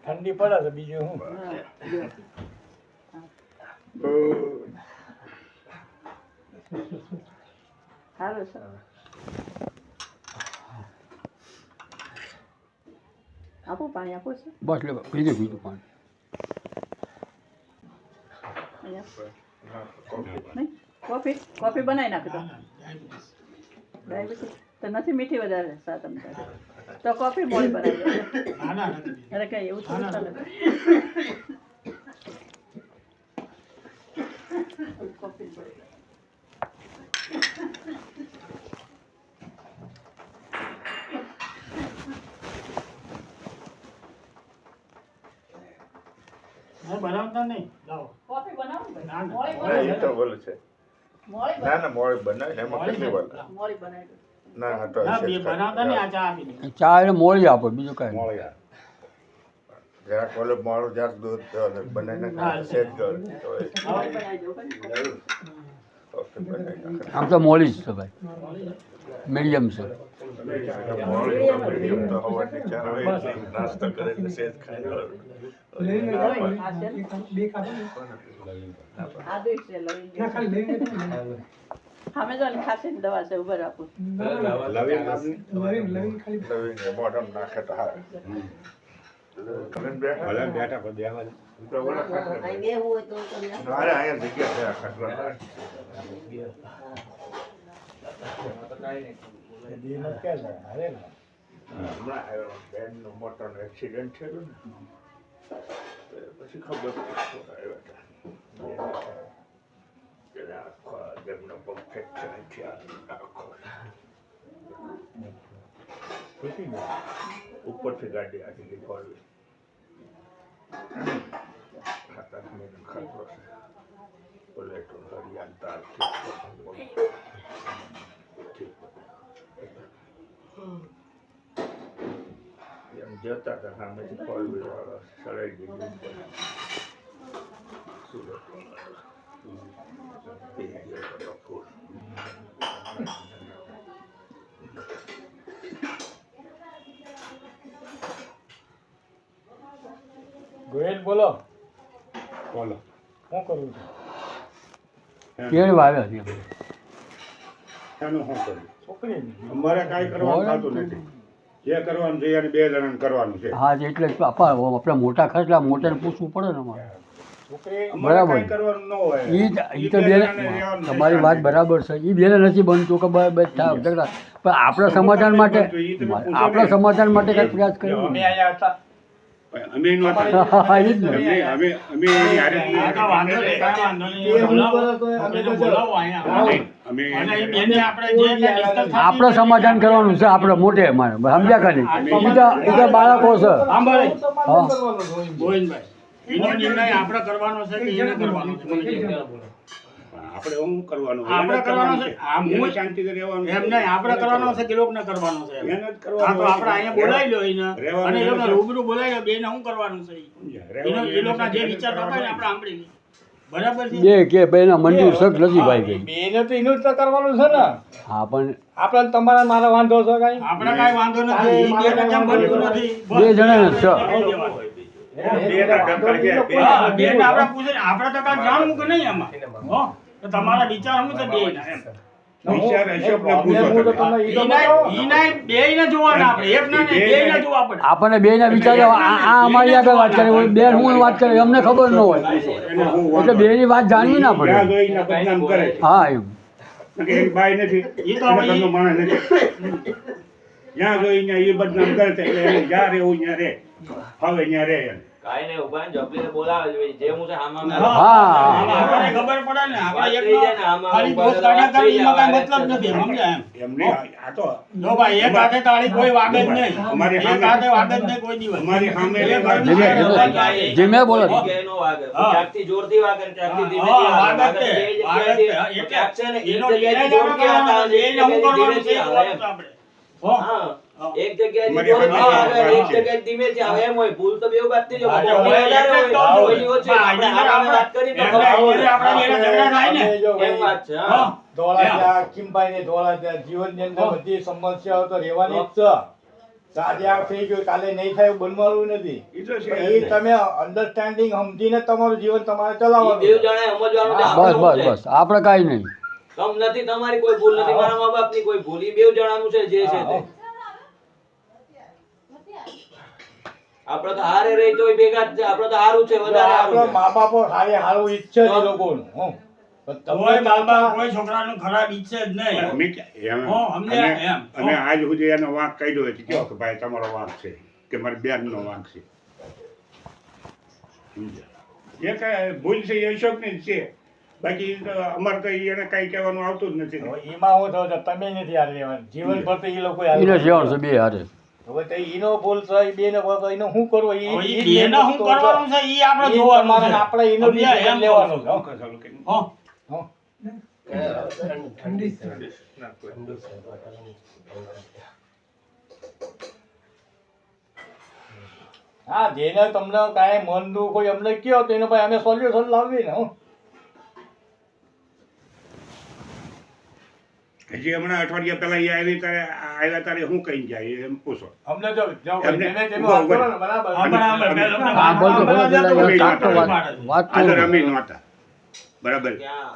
ઠંડી પડે છે બીજું શું સારું છે આપું પાણી આપું છું બસ લે બીજું પાણી નહીં કોફી બનાવી નાખી દો ડાયાબિટીસ તો નથી મીઠી વધારે સાતમ તો કોફી મોડી બનાવી દો અરે કઈ એવું થોડું ચાલે કોફી બનાવતા નહીં કોફી બનાવો ને ના, ના. મોડી એ તો બોલે છે મોડી ના ના મોડી બનાવી એમાં કેટલી વાર મોડી બનાવી દો ના હા તો ના, છે બે બનાવતા નહીં આ ચા આપી દે ચા એને મોળી આપો બીજું કાંઈ મોળી જરાક ઓલો મોડું જરાક દૂધ બનાવીને હા, સેજ ગયો તો એ મોડી બનાવી દો ભાઈ ઓકે બનાવી નાખે આમ તો મોળી જ છે ભાઈ મીડિયમ છે મોડી તો હવાની ચા હોય નાસ્તો કરે એટલે સેજ ખાઈ લો આદુ છે લવિંગ અમે જો ખાસી દવા છે ઉભર આપું લવિંગ મોઢમ નાખે તો હા તમે બેઠા તો ઓલા ખાટલા અરે અહીંયા જગ્યા છે આ ખાટલા હમણાં આવ્યો બેનનું મોટરનું એક્સિડન્ટ થયેલું ને પછી ખબર પડી આવ્યા હતા આખો જેમનો પગ ફ્રેક્ચર થયા આખો ઉપરથી ગાડી આખી ગઈ ફોરવી ખાતા ખાતો છે પ્લેટો હરિયાણ તાર એમ જતા હતા સામેથી ફોર વ્હીલર વાળો સળાઈ ગયું સુરત ગોયલ બોલો બોલો શું કરવું છે કેળ વાવે હતી એનું શું કરવું છોકરી અમારે કાંઈ કરવાનું થતું નથી જે કરવાનું છે એને 2 જણાને કરવાનું છે હા એટલે આપણે મોટા ખર્ચલા મોટાને પૂછવું પડે ને અમારે છોકરી અમારે બરાબર. કાંઈ કરવાનું ન હોય એ તો બેન તમારી વાત બરાબર છે એ બેને નથી બનતું કે ઝઘડા પણ આપણા સમાધાન માટે આપણા સમાધાન માટે કંઈક પ્રયાસ કર્યો અમે અહીંયા હતા અમે એનું હા એ જ ને અમે એની હારે કાંઈ વાંધો નહીં, કાંઈ વાંધો નહીં. બોલાવો. અમે તો બોલાવો અહીંયા. અમે અને એ બેને આપણે જે કંઈ discuss થતી આપણે સમાધાન કરવાનું છે આપણે મોટે મારે સમજ્યા કે નહીં એ તો બાળકો છે સાંભળે. હા ગોવિંદભાઈ, એનો નિર્ણય આપણે કરવાનો છે કે એને કરવાનો છે? મને કહો. આપણે શું કરવાનું આપણે કરવાનો છે. આ એને હું શાંતિથી રહેવાનું એમ નહીં, આપણે કરવાનો છે કે લોકોને કરવાનો છે? એને જ હા, કરવાનું તો આપણે અહીંયા બોલાવી લો એને રહેવાનું અને એ લોકોને નથી. રૂબરૂ બોલાવી લો બેને શું કરવાનું છે એનો એ લોકોના જે વિચાર કરતા હોય ને આપણે સાંભળી લઈએ. બરાબર છે? બે કે ભાઈના મંજૂર શક નથી ભાઈ ભાઈ બેને તો એનું જ તો કરવાનું છે ને. હા પણ આપણે તમારા મારા વાંધો છે કાંઈ? આપણે કાંઈ વાંધો નથી. ઈ બેને કેમ બનતું નથી? બે જણાને છ હા, બેન આપણે પૂછે ને, આપણે તો કાંઈ જાણવું કે નહીં આમાં? હો? તો તમારા વિચાર શું છે બેયના એમ? વિચાર અશોકને પૂછો તમે. ઈનાય બેયને જોવાના આપણે, એકના નહીં, બેયને જોવા પડે. આપણને બે ના વિચાર આ અમારી આગળ વાત કરે બેન હું વાત કરે અમને ખબર ન હોય એને હું એટલે બે ની વાત જાણવી ના જ્યાં પડે જોઈને બદનામ કરે હા એમ એ બાઈ નથી એ તો એના હવે ઘરનો માણસ નથી જ્યાં જોઈને એ બદનામ કરે છે એટલે એને જ્યાં રહેવું ત્યાં રહે હવે ત્યાં રહે એમ. કાઈ નહીં ઉભા ને જપલીને બોલાવે છે જે હું છે આમાં હા, હા. આપણને ખબર પડે ને, આપણે વાત એકનો થઈ જાય ને, આમાં ખાલી ઉભા દોસ્ત તો વાત કાઢ્યા થઈ કરે એમાં જાય, કાંઈ મતલબ નથી, સમજ્યા એમ? એમ નહીં આ તો જો ભાઈ, એક હાથે તાળી કોઈ વાગે જ નહીં. અમારી એક સામે- હાથે વાગે જ નહીં કોઈ દિવસ. અમારી સામે એ એક ઘરનું ધીમે- છે, ધીમે- અવાજ વાગે. ધીમે બોલો. કે એનો વાગે હા. ક્યાંકથી જોરથી વાગે ને ક્યાંકથી ધીમેથી હા, વાગે. વાગે જ વાગે તે, બે વાગે જ તે. જગ્યાએથી. ક્યાંક છે ને એક એનો જગ્યાએથી નિર્ણય જોરથી આપણે આવે કરવાનો છે, અને એને હું કરવાનું છે, ધીમેથી એ આવે એમ. કરવાનું છે આપણે. હો? હા. હા. એક જગ્યાએથી અમારી જોરથી સામે આવે અને એક છે. જગ્યાએથી ધીમેથી આવે એમ હોય. ભૂલ તો બેઉ બાજુથી જ હોય. હા, કોઈની એટલે વધારે એટલે જ હોય, તો કોઈની ઓછી. હા, આપણે એટલે આમાં વાત કરી તો એટલે ખબર પડે. આપણે એને ઝઘડા થાય ને. એમ વાત છે. હા. હા. ધોળા ત્યાં કિંબાઈને ધોળા ત્યાં જીવનની અંદર બધી સમસ્યાઓ તો રહેવાની જ છે તો આજે આ થઈ ગયું કાલે નહીં થાય એવું બનવાનું નથી. ઈ તો છે પણ એ તમે અન્ડરસ્ટેન્ડિંગ સમજીને તમારું જીવન તમારે ઈ બેવ ચલાવવાનું. જણાએ સમજવાનું છે, બસ આપણું બસ છે. બસ આપણે કાંઈ નહીં. તમ નથી, તમારી કોઈ ભૂલ નથી, મારા મા બાપની કોઈ ભૂલ. ઈ બેવ જણાનું છે જે છે તે. આપણે તો હારે રહી તોય ભેગા જ છે. આપણે તો હારું છે, વધારે આપણા હારું છે. મા બાપો સારું ઈચ્છે જ એ લોકોનું. હો. પણ કોઈ તમે બાબા કોઈ છોકરાનું ખરાબ ઈચ્છે જ નહીં અમે કે- એમ- હો, અમને અમે- એમ. અમે આજ સુધી એનો વાંક કાઢ્યો હોય કે કહો કે ભાઈ તમારો વાંક છે કે મારી બેનનો વાંક છે. સમજ્યા? જે કાંઈ ભૂલ છે એ અશોકની જ છે. બાકી તો અમારે તો એને કાંઈ કહેવાનું આવતું જ નથી. હવે એમાં હું થયું છે, તમે નથી હારે રહેવાનું. જીવનભર તો એ લોકો હારે એને રહેવાનું. જેવાનું છે બે હારે. હવે તો ઈનો ભૂલ છે, ઈ બેનો ભૂલ છે, એનો શું કરવો? હવે ઈ બેને શું કરવાનું છે ઈ આપણે ઈ જોવાનું તમારે છે. ને આપણે એનો સમજ્યા? decision એમ લેવાનું છે. કહું હો. છું. ચાલુ કરીને. હો. હો. હા, જેને તમને કાંઈ મન દુઃખ હોય અમને કયો તો એનો ભાઈ અમે સોલ્યુશન લાવીએ ને. હો. હજી હમણાં અઠવાડિયા પહેલા એ આવ્યા તારે શું કહી જાય એમ પૂછો. અમને જો એમને જેને તેનો ઉભા વાત કરો ઉભા. ને, બરાબર. હા, બરાબર. પહેલો તો હા બોલ તો ખરો પેલા યાર ચાટો વાત તો આગળ અમે નહોતા બરાબર. ક્યાં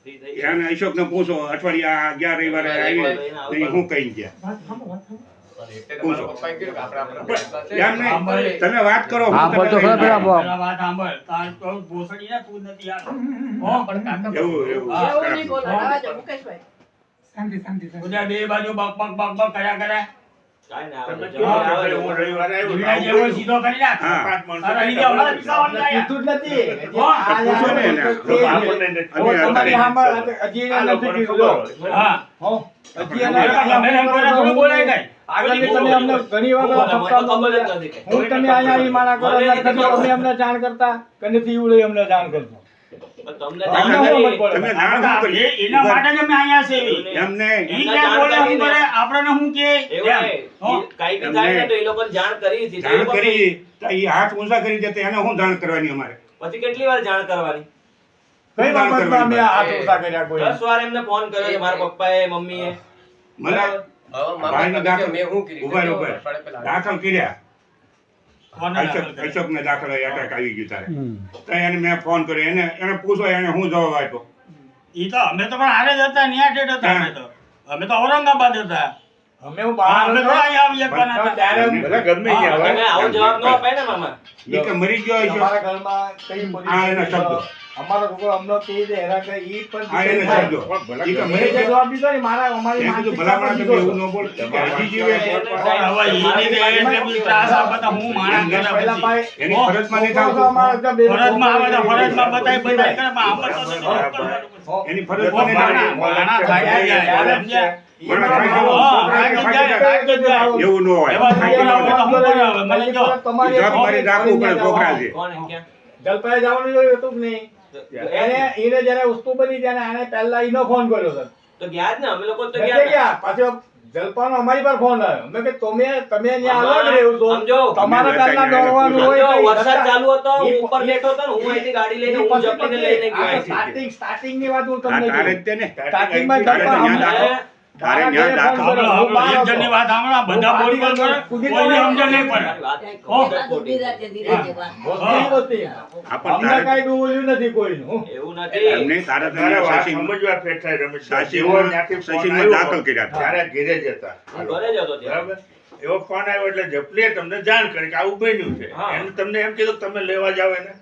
ફ્રી થઈ ગયા? એને અશોકને પૂછો અઠવાડિયા ગયા રવિવારે આવી તો એ શું કહી ગયા પૂછો. એમ નહીં, તમે વાત કરો. હા બોલ તો ખરો પેલા પેલા વાત સાંભળ. તાર તો ભોસડી ને તું જ નથી આવતો. હો. એવું એવું હા. એવું નહીં બોલો. આવા દો, મુકેશભાઈ. બધા બે બાજુ બક બક બક બક કર્યા કરે. કાંઈ ના આવે. હા. આવે તો હું રવિવારે જીવડા જેવો સીધો કરી નાખ. હા. તારા લીધે અમારે પીસાવાનું થાય. કીધું જ નથી. હા, આ પૂછો ને એને. યાર, અમે હવે તમારી સામે હજી એને નથી કીધું. જો. હા. હો. હજી એને ગમે એમ કોઈને થોડું બોલાય કાંઈ. આગળની તમે અમને ઘણી મને વખત તો સપ્તાહ ખબર જ નથી કઈ. હું તમે અહીંયા ઈ માણા કરો મને એટલે તમે અમે અમને જાણ કરતા કે નથી એવું લઈ અમને જાણ કરતા. પણ તમને અમને જાણ શું કરી. ખબર તમે પડે? જાણ શું કરી? એના માટે જ અમે અહીંયા છે. એમ નહીં. ઈ ક્યાં બોલે શું કરે આપણને શું કે એવું એમ. નહીં. હો. કાંઈ બી થાય ને તો એ લોકોને જાણ કરી હતી. તો એ જાણ લોકો કરી તો એ હાથ ઊંચા કરી દે તો એને શું જાણ કરવાની અમારે? પછી કેટલી વાર જાણ કરવાની? કઈ બાબતમાં અમે હાથ ઊંચા કર્યા કોઈ? 10 વાર એમને ફોન કર્યો છે મારા પપ્પાએ, મમ્મીએ. મને ભાઈને દાખલ ઉભા રહો, ઉભા રહો. દાખલ કર્યા કોને દાખલ કરે? અશોકને દાખલ એટેક આવી ગયું તારે હમ. તો એને મેં ફોન કર્યો એને પૂછો એને શું જવાબ આપ્યો? ઈ તો અમે તો પણ હારે જ હતા ન્યા ટેટ હતા અમે તો. અમે તો ઔરંગાબાદ હતા. અમે હું હા, બહાર અમે હતો. તો અહીંયા આવી શકવાના હતા. ત્યારે ગમે હા, ત્યાં તમે આવો જવાબ ન અપાય ને મામા. ઈ કે મરી ગયો હશે. અમારા ઘરમાં કઈ આ એના શબ્દો. અમારો છોકરો અમને કહી દે હેરા કે ઈ પણ આ એને શબ્દો. ઈ કે મેં મરી જે ગયો. જવાબ દીધો ને મારા અમારી મેં કીધું માનસિકતા ભલા પર માણસ તમે દીધો. એવું ન બોલ. કે હજી જીવે. હવે ઈ રીતે એટલે બી ત્રાસ આપે તો હું માણસ ઘરે પહેલા પછી. પાય- એની ફરજમાં નહીં છોકરો તો થતું. અમારા જો બે- ફરજમાં આવે તો ફરજમાં બતાય કરે પણ આમ તો નથી કરવાનું. હો. એની ઓ, ફરજમાં નહીં માણા, થતું. માણા ભાગી જાય. સમજ્યા? મને ભાઈ હા, ભાગી જાય, ભાગી જાય. એવું ન હોય. એવા છોકરા હોય તો શું કરાવે? મને જો. તમારી જવાબદારી રાખવું પડે છોકરા છે. કોણ એમ ક્યાં? જલપાઈ જવાનું જોયું હતું કે નહીં? એને જયારે વસ્તુ બની ત્યારે આને પહેલા ઈનો ફોન કર્યો હતો. તો ગયા જ ને, અમે લોકો તો એટલે ગયા જ ને. ગયા પાછો જલપાનો અમારી પર ફોન આવ્યો. મેં કે તમે ત્યાં અલગ રહેવું છો. સમજો. તમારે તમે પહેલા બતાવીને દોડવાનું હોય સમજો, તો ઈ વરસાદ જતા- ચાલુ હતો, હું ઈ ઉપર બેઠો હતો ને, હું અહીંથી ગાડી લઈને હું પછી જપીને લઈને ગયો આ અહીંથી. starting ની વાત હું આ તમને તારે જ કહું. તે ને. Starting માં તારે તો જલપા ન્યા દાખલ. તારે ન્યા દાખલ. સાંભળો, સાંભળો, એક જણની વાત સાંભળો, બધા બોલ બોલ કરે, કોઈને સમજણ નહીં પડે. મારી વાત હો. વસ્તી વસ્તી. આ પણ અમને તારે કાંઈ ડૂબલ્યું નથી કોઈનું. એવું નથી. એમને તારે તો તારે વાત સચિન સમજવા ફેર થાય રમેશ. જેવો સચિનમાં ત્યાંથી ફોન સચિનમાં આવ્યો, દાખલ કર્યા હતા. ત્યારે ઘેરે જ હતા. હું ઘરે જ હતો ત્યારે. બરાબર? એવો ફોન આવ્યો એટલે જપલીએ તમને જાણ કરી કે આવું બન્યું છે. હા. એમ તમને એમ કીધું કે તમે લેવા જાવ એને.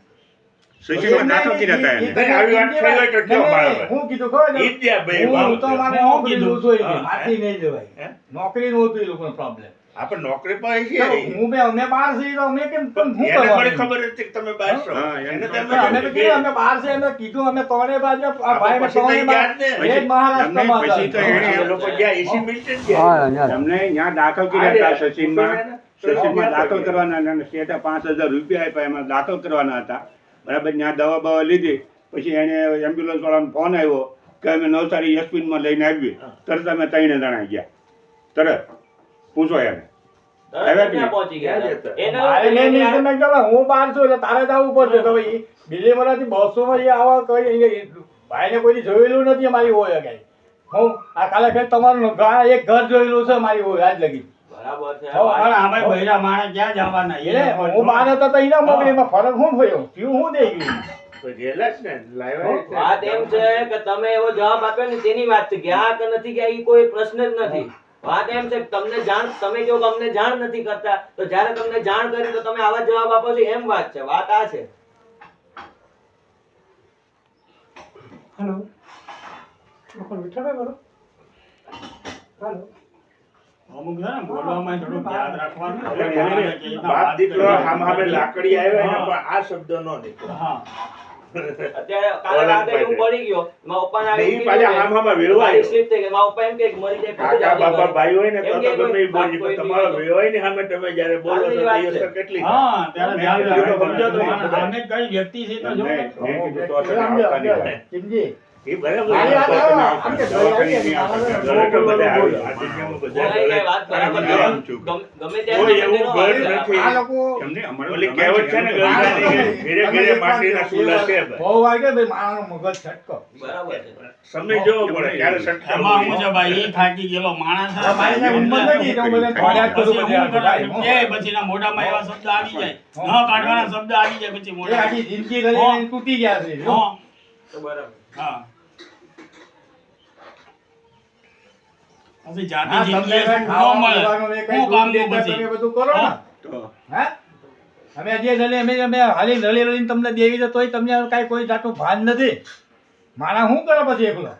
સચિનમાં દાખલ કર્યા હતા એને. નહીં, આવી વાત થઈ હોય તો કયો બરાબર. હું કીધું ખબર છે? ઈ જ ત્યાં બે હું તો ભાવ મને છે. નોકરી કીધું. જોતું હોય હા. કે મારથી નહીં જવાય. હે? નોકરી નહોતું એ લોકોનો problem. આપણે નોકરી પર છે. હું બે અમે બહાર છીએ તો અમે કેમ પણ શું એને થોડી કરવાનું? ખબર હતી કે તમે બહાર છો. હા, એને એને ખબર તમે અમે તો કીધું અમે બહાર છે એમને કીધું અમે ત્રણે બાજુ આ ભાઈ અમે પછી ત્રણે તો યાદ ને. બાજુ એ જ મહારાષ્ટ્રમાં પછી તો હતા. એને એ લોકો ગયા 80 મિનિટે જ હા ગયા. ન્યા. એમને ત્યાં દાખલ કર્યા હતા સચિનમાં. સચિનમાં દાખલ કરવાના હતા અને શેઠે 5000 રૂપિયા આપ્યા એમાં દાખલ કરવાના હતા. બરાબર, ત્યાં દવા બવા લીધી. પછી એને એમ્બ્યુલન્સ વાળાનો ફોન આવ્યો કે અમે નવસારી એસપીમાં લઈને આવીએ. તરત અમે 3 જણા ગયા. તરત પૂછો એને. તરત ત્યાં પહોંચી ગયા હતા. એને મારે એવું નહીં થયું નહીં કે તમે કહો, હું બહાર છું એટલે તારે જવું પડશે તો ભાઈ બીજી મરાથી બસોમાં જે આવા કઈ ભાઈને કોઈ જોયેલું નથી અમારી હોય કઈ હું આ કાલે ફેર તમારું એક ઘર જોયેલું છે મારી હોય આજ લગી બરાબર છે હો, પણ અમે બૈરા માણસ ક્યાં જવાના એટલે હું બહાર હતો તો ઈને મોકલી, એમાં ફરક શું થયો? થયું શું થઈ ગયું? તો જેલા જ ને લાવ્યા જ છે. વાત એમ છે કે તમે એવો જવાબ આપ્યો ને તેની વાત છે. ગયા કે નથી ગયા એ કોઈ પ્રશ્ન જ નથી. વાત એમ છે કે તમને જાણ, તમે કહો કે અમને જાણ નથી કરતા, તો જ્યારે તમને જાણ કરી તો તમે આવા જવાબ આપો છો, એમ વાત છે. વાત આ છે. હેલો, વિઠ્ઠલભાઈ બોલો. હેલો, અમુક છે ને બોલવામાં થોડું યાદ રાખવાનું. એટલે એને બાપ દીકરો સામે લાકડી આવ્યા ને પણ આ શબ્દ નો નીકળ્યો. હા. અત્યારે કાલે રાતે હું પડી ગયો, મારા પપ્પાને ને આવી ઈ પાછા હામહામાં વેરવાયો. મારી slip થઈ ગઈ. મારા પપ્પા એમ કહે કે મરી જાય, ખોટી કાકા બાપા જાતિ ભાઈ હોય ને તો એમ કે ગમે ઈ કોઈ બોલી, પણ તમારો વેવાય ની સામે તમે જ્યારે બોલો છો તો એ અસર કેટલી થાય? હા, ત્યારે ધ્યાન રાખજો. સમજો તો માણસ સામે કઈ વ્યક્તિ છે તો જો. મેં કીધું તો અસર આવતા નહીં હોય. ચિમજી, એ બરાબર આ છે. યાદ આવ્યો. આમ કે દવાખાને નહીં આવતા. ઘરે તો બધા આવે. આ દુનિયામાં બધા કોઈ ઘરે. કઈ વાત બરાબર અને છે. જવાબ છું. ગમે કોઈ ત્યારે એવું ગમે ઘર તેનો નથી. આ લોકો એમને અમારું ઓલી ગમે કહેવત છે ને એમ ગરડાની કે ઘેરે ઘેરે માટીના ચૂલા છે ભાઈ. બહુ વાગે ભાઈ મારાનો મગજ છટકો. બરાબર છે. સમય જોવો પડે ક્યારે સટકા એમાં બોલી. હું છે ભાઈ, એ થાકી ગયેલો માણસ છે. આ ભાઈને હિંમત નથી તો બધા ફરિયાદ કરું પછી બધે હું ભાઈ. કરાય? કે પછી ના મોઢામાં એવા શબ્દ આવી જાય, ન કાઢવાના શબ્દ આવી જાય પછી એ મોઢામાં. આખી જિંદગી રહીને તૂટી ગયા છે. જો. હા, તો બરાબર. હા. પછી જાતિ હા, જિંદગી તમને ન ખાવા મળે. પીવાનું એ કઈ શું દૂધ કામનું દેતા પછી? તમે બધું કરો ને. તો હે? અમે જે અમે હાલી રળી રળીને તમને દેવી તો તોય તમને કાંઈ કોઈ જાતનું ભાન નથી. મારા શું કરે પછી એકલો?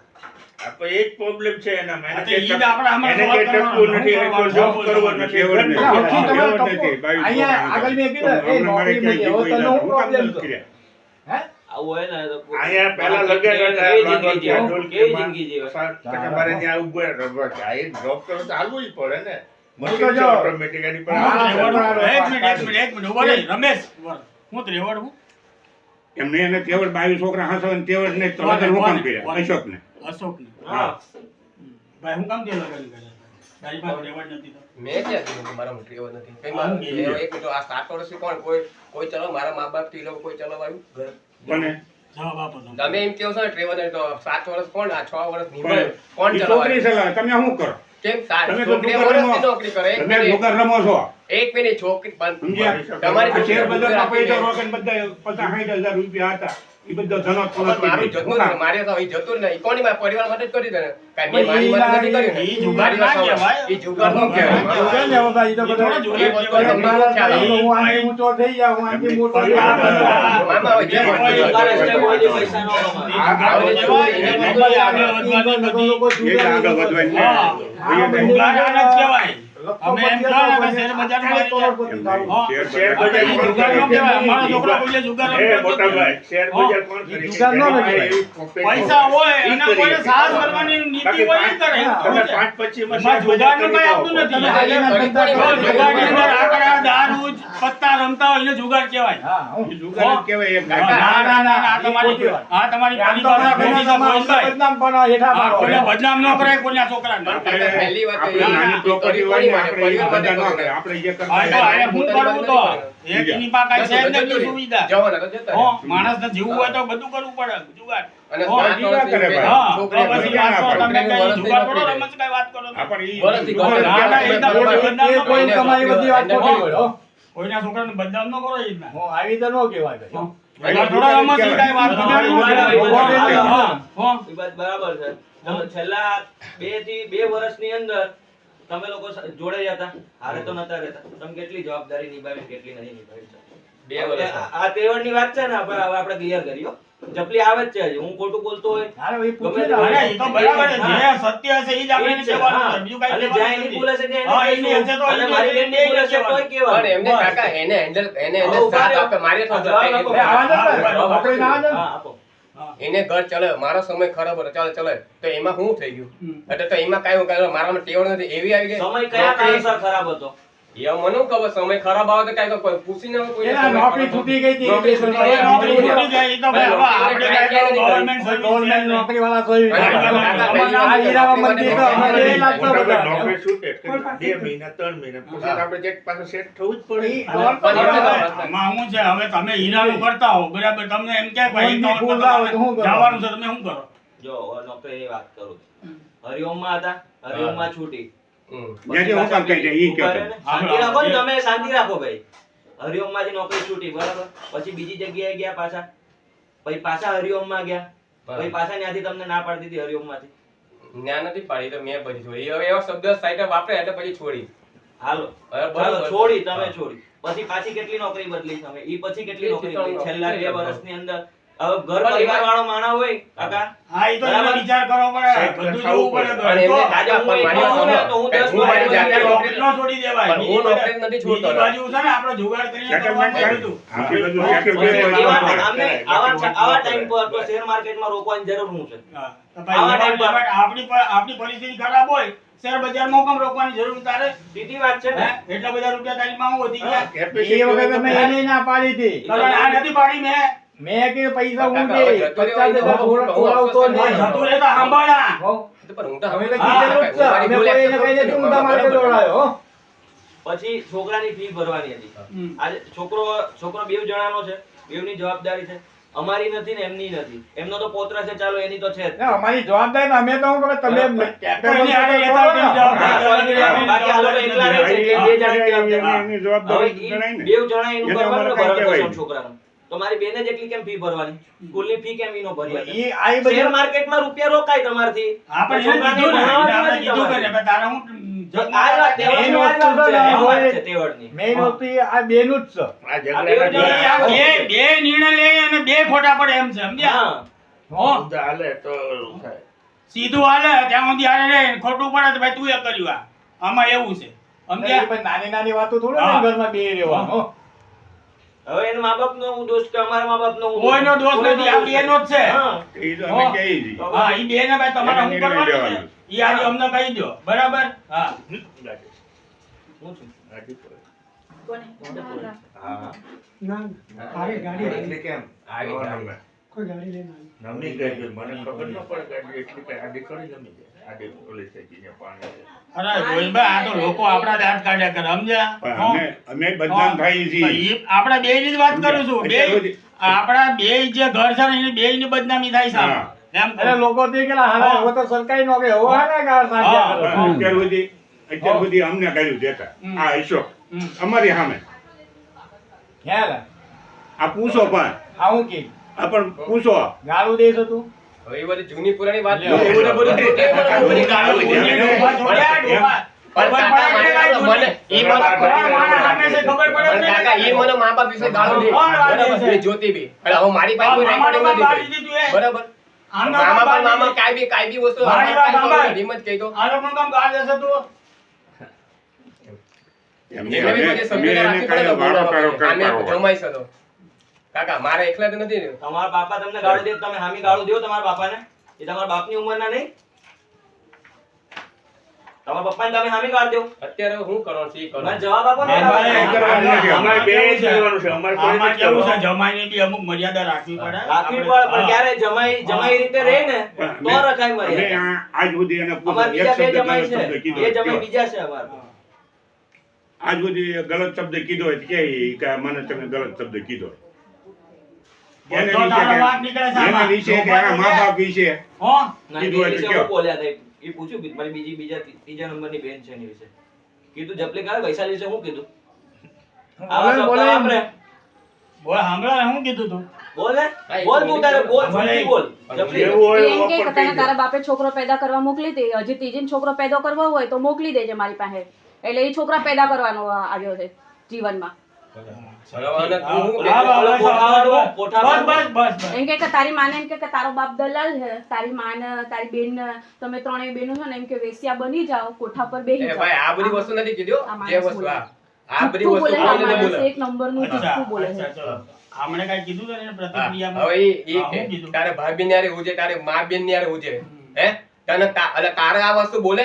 આ તો એ જ પ્રોબ્લેમ છે એનામાં. આ તો એને ઈ જ કે આપણે આમાં એને solve કે ટકવું નથી, એને કોઈ જોબ કરવાનું. કરવો નથી, કેવળ ઘર નથી. એટલે નથી. હજી તમારે કેવળ નથી. ટપકો. ભાઈ, અહીંયા આગળ મેં કીધું, એ અમને મારે નોકરી ક્યાંય મળી, હવે કોઈ તને શું કામ problem નથી છે? કર્યા. હે? આવું હોય ને તો અહીંયા પહેલા લગન હતા, કેવી લાગવા જિંદગી ગયા, જીવો? ઢોલકીમાં. કેવી જિંદગી જીવો? તમારે ત્યાં ઉભો રહે, આ એ જોબ કરો તો હાલવું જ પડે ને. હું તો મશીન છે જો. automatic, એની પર હા, હાલવું જ બરાબર. પડે. એક મિનિટ, એક મિનિટ, ઉભો રહે. રમેશ, હું ત્રેવડ હું? એમને એને કેવળ 22 છોકરા હસવાનું તેવળ ને તો લગન હું કામ કર્યા અશોકને. અશોકને. હા. ભાઈ હું કામ તે લગન કર્યા? તારી પાસે ત્રેવડ નથી તો? મેં ક્યાં કીધું કે મારા મોટી એવો નથી કઈ હા, મારું એ એક મિનિટ આ 7 વર્ષથી કોણ કોઈ ચલો મારા મા બાપ થી કોઈ ચલાવાયું ઘર પણ જવાબ આપો તમે. તમે એમ કહો છો ને ટ્રેવર તો 7 વર્ષ કોણ આ 6 વર્ષ પણ નિભાવ્યું કોણ ઈ છોકરી ચલાવાયું સલાહ તમે શું કરો? કેમ તમે તો છોકરી જુગાર રમો. વર્ષથી નોકરી કરે તમે જુગાર રમો છો. એક મિનિટ છોકરી પણ સમજ્યા? તમારી આ શેર છોકરી બજારમાં પૈસા રાખીને- રોકીને બધા 50-60 હજાર રૂપિયા હતા. ઈ બધા ધનોત પણ મારું જતું ને મારે તો અહીં જતું ને કોની મારા પરિવાર માટે જ કર્યું છે ને કાંઈ મેં મારી માટે નથી કર્યું ને ઈ જુગાર ના કહેવાય. ઈ જુગાર નો એવું કહેવાય છે ને, હવે ભાઈ, ઈ તો બધા- ઈ થોડો એ વસ્તુ તમને નો ખ્યાલ આવે. હું આની ઊંચો થઈ જાઉં, હું આની મોટો થઈ જાઉં. મામા હવે જે કોઈ જુગાર એટલે કોઈ દી પૈસા નો કમાય. જુગાર કહેવાય. એને કોઈ આગળ વધવાની બધી. એ જ આગળ વધવાની છે. હા. એ જુગાર આને જ કહેવાય. અમે એમ કહો ને કે શેર બજારમાં આવી જાય. હા. શેર બજાર ઈ જુગાર ન કહેવાય. અમારો છોકરો કોઈ જુગાર એ રમતો જ મોટા નથી. ભાઈ, શેર બજાર કોણ કરી શકે? જુગાર ન જેની રમાય. પાસે પૈસા હોય ઈ એના કરી કોઈને શકે. સાહસ કરવાની નીતિ બાકી હોય ઈ કરે. હા. તમે સમજ્યા? 5-25 માં એમાં શેર બજાર જુગારનું કરી કઈ દો. આવતું નથી. તમે હાલીને ધંધા જો કરો. જુગારની અંદર આંકડા, દારૂ, પત્તા રમતા હોય એને જુગાર કહેવાય. હા, હું. ઈ જુગાર જ કહેવાય એક ના, ગાડી. ના, ના, આ ઈ ખોટી તમારી વાત. આ તમારી આમ તો પાલિકા આપણા ખોટી છે, ગોવિંદભાઈ. બદનામ પણ હેઠા આ પાડો. કોઈને બદનામ ન કરાય કોઈના છોકરાને. આપણે પહેલી વાત તો આપણે એ નાની કે પ્રોપર્ટી કોની હોય ને માટે? આપણે ઈ પરિવાર ધંધા ન માટે કરે. આપણે જે કરતા હા, તો હોય આને શું કરવું તો? એકની પાસે કાંઈ છે જ નથી સુવિધા. જવાના તો જતા હો, રહ્યા. માણસને જીવવું હોય તો બધું કરવું પડે. જુગાર. અને હો, 7 જુગાર કરે વર્ષની ભાઈ. હા, તો છોકરીઓ પછી ક્યાં વાત કરો, તમે છોકરીઓને કઈ જુગાર કરો, વર્ષથી રમત કઈ વાત કરો છો? આપણે ઈ વર્ષથી જુગાર ગમે. ના, ના, એ તો બરાબર. બદનામ ન એ કોઈ કરો. તમારી બધી વાત ખોટી હોય, હો. કોઈના છોકરાને બદનામ ન કરો એ રીતના. હું આવી તો ન કહેવાય ભાઈ, હો. જુગાર થોડા રમત છે, કાંઈ વાત કરો. હા, હો. એ વાત બરાબર છે. તમે છેલ્લા 2 વર્ષની અંદર તમે લોકો જોડે હતા, હારે તો નતા રહેતા. તમે કેટલી જવાબદારી નિભાવી, કેટલી નહીં નિભાવી છે? 2 વર્ષ આ તેવડની વાત છે ને, હવે આપણે ક્લિયર કર્યો. જપલી આવે જ છે હજી. હું ખોટું બોલતો હોય હારે ભાઈ પૂછે ગમે ને, તે અરે, એ તો બરાબર છે. જે સત્ય હશે એ જ આપણે ઈ જ છે. કહેવાનું હા. છે. બીજું કાંઈ અને જ્યાં કહેવાનું એની નથી. ભૂલ હશે ત્યાં હા, એને એની હશે તો અને એની મારી હશે, બેનની ભૂલ હશે તોય પણ કહેવાનું. એમને બસ. કાકા એને હેન્ડલ હા, સાથ આપે મારે તો જવાબ આપો. એ આવા હા, દે ને, બરાબર. નોકરી ના આવે ને. હા, આપો. એને ઘર ચલે મારો સમય ખરાબ હતો ચાલે ચલે તો એમાં શું થઈ ગયું એટલે તો એમાં કાંઈ મારામાં ટેવ નથી એવી આવી ગઈ સમય કયા કારણસર ખરાબ હતો? એ મને શું ખબર સમય ખરાબ આવે તો કાંઈ કોઈ પૂછીને કોઈ એના નોકરી છૂટી ગઈ હતી. નોકરી છૂટી ગઈ. હવે નોકરી છૂટી જાય, એ તો ભાઈ હવે આપણે કાંઈ તો ગવર્નમેન્ટ સર્વિસ ગવર્નમેન્ટ છે. નોકરીવાળા કોઈ અને આ હીરામાં મંદિર તો અમારે એ લાગતો મોટા ભાઈ બધા. નોકરી છૂટે કે 2 મહિના 3 મહિના પછી તો આપણે ચેક પાસે સેટ થવું જ પડે. આમાં શું છે, હવે તમે હીરાનું કરતા હો, બરાબર, તમને એમ કે ભાઈ કોઈ ભૂલ ના હોય તો શું કરવાનું? જવાનું છે, તમે શું કરો? જો હવે નોકરીની વાત કરું છું. હરિઓમમાં હતા, હરિઓમમાં છૂટી. જ્યાંથી હું કામ કહી દે ઈ કહો તમે. શાંતિ રાખો ને તમે, શાંતિ રાખો ભાઈ. હરિઓમમાંથી નોકરી છૂટી બરાબર, પછી બીજી જગ્યાએ ગયા પાછા, પછી પાછા હરિઓમમાં ગયા, પછી પાછા ત્યાંથી તમને ના પાડી દીધી હરિઓમમાંથી. જ્ઞાન નથી પાડી તો મેં પછી છોડી. હવે એવો શબ્દ સાઈડ વાપરે એટલે પછી છોડી. હાલો ચાલો છોડી, તમે છોડી. પછી પાછી કેટલી નોકરી બદલી તમે? ઈ પછી કેટલી નોકરી બદલી છેલ્લા 2 વર્ષની અંદર? હવે ઘર પરિવાર વાળો માણસ હોય કાકા, હા ઈ તો એને વિચાર કરવો પડે, બધું જોવું પડે. પણ એમને આજે હું પણ એકલો મારી છું ને તો હું 10 હું મારી નોકરી જાતે કરું. નોકરી ન છોડી દેવાય. પણ હું નોકરી નથી છોડતો. બીજી બાજુ છે ને આપણે જુગાડ કરીને સેટલમેન્ટ કરવાનું થાય. હતું. આપણે બધું સેટલ પછી કરીએ. આવા ટાઈમ પર તો શેર માર્કેટમાં રોકવાની જરૂર શું છે? હા, તો ભાઈ આપણી પરિસ્થિતિ ખરાબ હોય, શેર બજારમાં કેમ રોકવાની જરૂર તારે? સીધી વાત છે ને. હે? એટલા બધા રૂપિયા તારી માં વધી ગયા. એ વખતે મેં એને ના પાડી હતી. તમે આ નથી પાડી મેં કે પૈસા હું કાકા, હવે દે જતો રહ્યો 50,000 એનો છોડાવતો હું નહીં. જતું રહેતા સાંભળા. પણ હું તો હવે તો હા, કીધેલું જ છે. મારી અમે ભૂલ કોઈ એને accept કહીને કરું. ઊંધા માર્ગે દોડાયો, હો. પછી છોકરાની ફી ભરવાની હતી. આજે છોકરો બેવ જણાનો છે, બેવની જવાબદારી છે. અમારી નથી ને એમની નથી. એમનો તો પોત્ર છે, ચાલો એની તો છે જ. ના, અમારી જવાબદારી ને અમે તો હું કહું તમે એની હારે લેતા હોય તેની જવાબદારી. બાકી આ લોકો એકલા રહે છે એટલે બે જણાની જવાબદારી. એમની હવે જવાબદારી ઈ ગણાય ને. બેવ જણા એનું એને ભરવાનું ને અમારે કાંઈ ભરત કહેવાય કરવાનું છોકરાનું. તો મારી બેને જેટલી કેમ ફી ભરવાની? સ્કૂલની ફી કેમ ઈનો ભરી આપે? ઈ આ બધી શેર માર્કેટમાં રૂપિયા રોકાય તમારથી. આપણે એને છોકરાને કીધું ને, ભણાવવાનું આપણે નથી કીધું તમારે. કે તારે હું આ જ વાત તેવડની મેઇન વાત વસ્તુ છે, છે ને, આ વાત હોય. છે તેવડની. મેઇન વસ્તુ ઈ આ બેનું જ છે. આ આ બે ઝઘડા જણા- બે નિર્ણય લે અને બે ખોટા પડે એમ છે, સમજ્યા? હા. હો, હાલે તો એવું થાય. સીધું હાલે ત્યાં સુધી હાલે રે, ખોટું પડે તો ભાઈ તું એ કર્યું આ. આમાં એવું છે, સમજ્યા? પણ નાની નાની વાતો થોડું હા. ને ઘરમાં બે રહેવાનું, હો. હવે એના મા બાપનો હું દોષ કે અમારા મા બાપનો હું દોષ? કોઈનો દોષ નથી, આ બેનો જ છે. હા. એ તો અમે કહીએ છીએ. હા, ઈ બેને ભાઈ તમારે એને શું નિર્ણય કરવાનું છે? લેવાનો. ઈ આજે અમને કહી દો, બરાબર? હા. હું છું. કોને? હા. ગાડી એટલે કેમ? આવી નવો ગાડી. નંબર. કોઈ ગાડી લઈને નમી ગઈ છે. મને ખબર ન પડે ગાડી એટલી કઈ આડી કરી નમી જાય. આડી પોલીસ થઈ ગઈ ને પાણી છે. અરે ગોવિંદભાઈ, આ તો લોકો આપણા દાંત કાઢ્યા કરે, સમજ્યા? પણ હો. અમે બદનામ થઈએ છીએ. ઈ આપણા બેયની જ વાત કરું છું. બે અત્યાર સુધી- આપણા બેય જે ઘર છે ને એની બેયની બદનામી થાય છે હા. એમ અરે લોકો તો કેલા હાલા હવે તો સરકારી નોકરી હવે હાલા ગાળ સાંજ્યા હા. કરો. પણ અત્યાર સુધી અમને કહ્યું દેતા હમ. આ અશોક હમ. અમારી સામે ક્યાં લા? આ પૂછો પણ આ હું કે આ પણ પૂછો ગાળું દેશ હતું. હવે એ બધી જૂની પુરાણી વાત લે. એવું બધું બધું જોકે મને બધી ગાળો કોઈ દીધી. ને ડોબા જોડ્યા, ડોબા. પણ ખબર કાકા પડે મને કે મને ઈ મને કોણ માણસ સામે છે ખબર પડે પણ છે? કાકા ઈ મને મા બાપ વિશે ગાળો દે. કોણ વાત બરાબર છે? એ જ્યોતિ બી. એટલે હવે મારી પાસે કોઈ મામા રેકોર્ડિંગ ડોબા નથી બાળી થઈ. દીધું એ. બરાબર આમનો મામા બાપ પણ મામા બાળી કાંઈ બી વસ્તુ મારી વાત સાંભળ. હિંમત કહી દો. આ લોકોનું કામ ગાળ દેશે તું? એમને એમને બી અમે બધી અમે સભ્યતા એને રાખવી પડે કાંઈ ને વારો કરો આમે કરતા હોય. જમાઈ શકો. કાકા મારે એકલા તો નથી ને. તમારા બાપા તમને ગાળો દે તો તમે હામી ગાળો દો તમારા બાપાને? એ તમારા બાપની ઉંમરના નહીં? તમારા પપ્પાને તમે હામી ગાળ દો. અત્યારે હું કરવાનું છે ઈ મને કરવાનું. જવાબ આપો ને. અમારે નહીં કરવાનું નથી. અમારે બે જ કરવાનું છે. અમારે કોઈ આમાં નથી કેવું છે, કરવાનું. જમાઈને બી અમુક મર્યાદા રાખવી પડે. રાખવી પડે પણ હા. ક્યારે જમાઈ રીતે રહે ને પણ તો રખાય અમે મર્યાદા. આજ સુધી એને પૂછો, અમારા એક બીજા બે શબ્દ જમાઈ ગલત શબ્દ છે, કીધો બે હોય તો જમાઈ કહો. બીજા છે અમારા. આજ સુધી ગલત શબ્દ કીધો હોય તો કે મને તમે ગલત શબ્દ કીધો બધો તારો વાંક નીકળે છે એના આમાં. વિશે કે એના મા બાપ વિશે હો? ના, કીધું હોય એ તો વિશે કયો? હું બોલ્યા હતા એ પૂછ્યું મારી ત્રીજા નંબરની બેન છે એની વિશે કીધું જપલી કાઢે વૈશાલી વિશે શું કીધું આવા શબ્દ બોલે, વાપરે બોલ, સાંભળો ને, શું કીધું તું? બોલ ને હા, એ બોલ તું તારે બોલ બોલે. જલ્દી બોલ જપલી જેવું હોય એમ એવું કે ઓફર તને કરી તારા દે. બાપે છોકરો પેદા કરવા મોકલી દે હજી ત્રીજી છોકરો પેદા કરવો હોય તો મોકલી દેજે મારી પાસે એટલે એ છોકરા પેદા કરવાનો આવ્યો છે જીવનમાં હવે આને તું હું હા, કહેતો? બસ, કોઠા બસ, બસ, બસ, બસ. એમ કે તારી માને એમ કે તારો બાપ દલાલ છે તારી માને તારી બેન તમે ત્રણેય બેનો છો ને એમ કે વેશ્યા બની જાઓ કોઠા પર બેસી એ જાઓ ભાઈ આ બધી વસ્તુ નથી કીધી હો. આ માણસ જે વસ્તુ બોલે. આ બધી જુઠ્ઠું વસ્તુ બોલે છે આ બોલે માણસ બોલે. એક નંબરનું અચ્છા, જુઠ્ઠું બોલે છે અચ્છા, ચલો. આમણે કાંઈ કીધું તો એને હા, પ્રતિક્રિયામાં? હવે ઈ હા, કે શું કીધું? તારે ભાભી ને હારે હુજે તારે મા બેન ને હારે હુજે હે તને એટલે તારે આ વસ્તુ બોલે